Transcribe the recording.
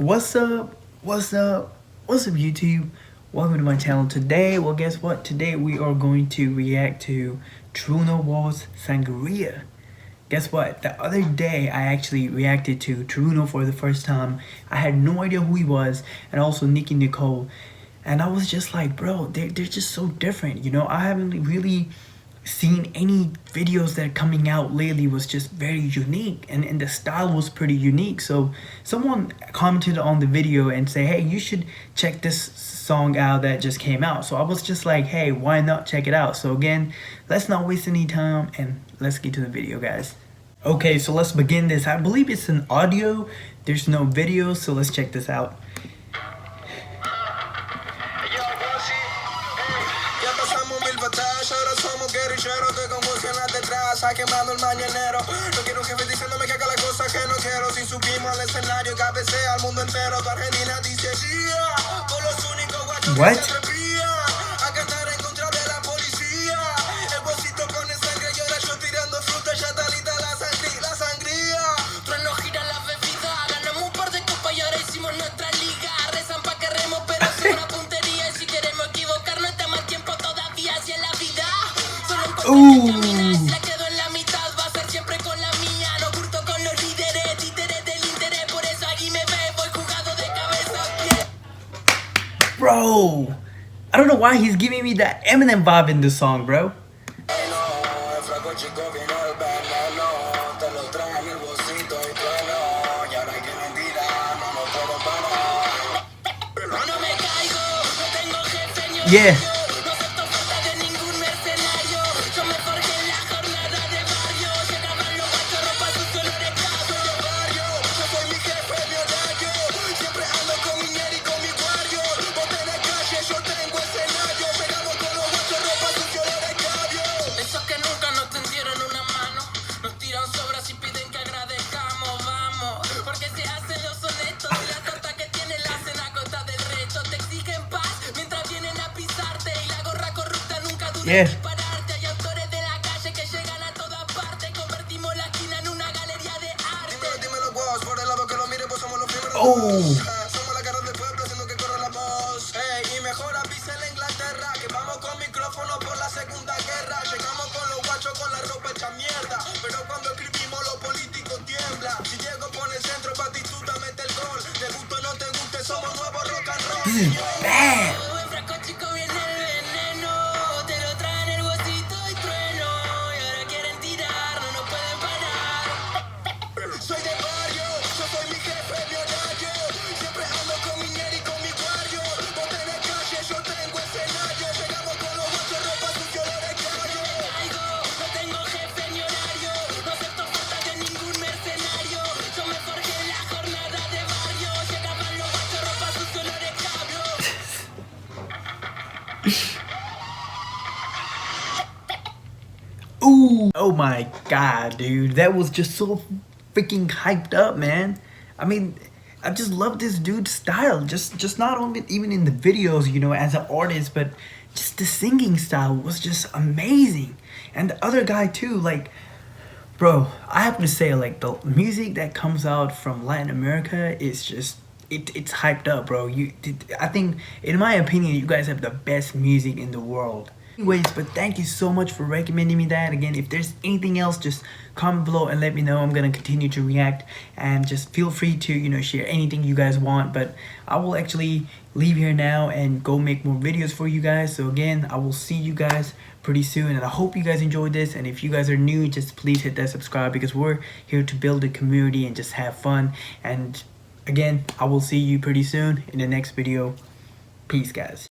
What's up? What's up? What's up, YouTube? Welcome to my channel today. Well, guess what? Today we are going to react to Trueno WOS Sangria. Guess what? The other day I actually reacted to Trueno for the first time. I had no idea who he was, and also Nicki Nicole. And I was just like, bro, they're just so different. You know, I haven't really seen any videos that are coming out lately was just very unique, and the style was pretty unique. So someone commented on the video and say, hey, you should check this song out that just came out. So I was just like, hey, why not check it out? So again, let's not waste any time and let's get to the video, guys. Okay, so let's begin this. I believe it's an audio, there's no video, so let's check this out. Ahora somos guerrilleros que convulsionan detrás, quemando el mañanero. No quiero un jefe diciéndome que haga las cosas que no quiero. Si subimos al escenario, cabecea al mundo entero. Tu Argentina dice yeah, por los únicos guachos que se atrevían a cantar en contra de la policía. El bolsito con el sangre y ahora yo tirando fruta. Ya está lista la sangría. Trueno gira la bebida, ganamos un par de copas y ahora hicimos nuestra liga. Rezan pa' que remos, pero es una puntería. Y si queremos equivocarnos, está más tiempo todavía hacia la vida. La quedo en la mitad, va a ser siempre con la mía. No curto con los líderes, títeres del interés. Por eso aquí me ve, voy jugado de cabeza a pie. Bro, I don't know why he's giving me that Eminem vibe in this song, bro. Yeah. Yeah. Oh. Somos la cara del pueblo haciendo que corra la voz. Y mejor avísale a Inglaterra que vamos con micrófono por la Segunda Guerra. Llegamos con los guachos con la ropa hecha mierda, pero cuando escribimos los políticos tiembla. Si llego por el centro, Batistuta mete el gol. Te guste o no te guste, somos nuevos rock and roll. This is bad. Ooh, oh my god, dude, that was just so freaking hyped up, man. I mean, I just love this dude's style, just not only even in the videos, you know, as an artist, but just the singing style was just amazing. And the other guy too, like, bro, I have to say, like, the music that comes out from Latin America is just it's hyped up, bro. I think, in my opinion, you guys have the best music in the world. Anyways, but thank you so much for recommending me that. Again, if there's anything else, just comment below and let me know. I'm gonna continue to react, and just feel free to, you know, share anything you guys want. But I will actually leave here now and go make more videos for you guys. So again, I will see you guys pretty soon, and I hope you guys enjoyed this. And if you guys are new, just please hit that subscribe, because we're here to build a community and just have fun. And again, I will see you pretty soon in the next video. Peace, guys.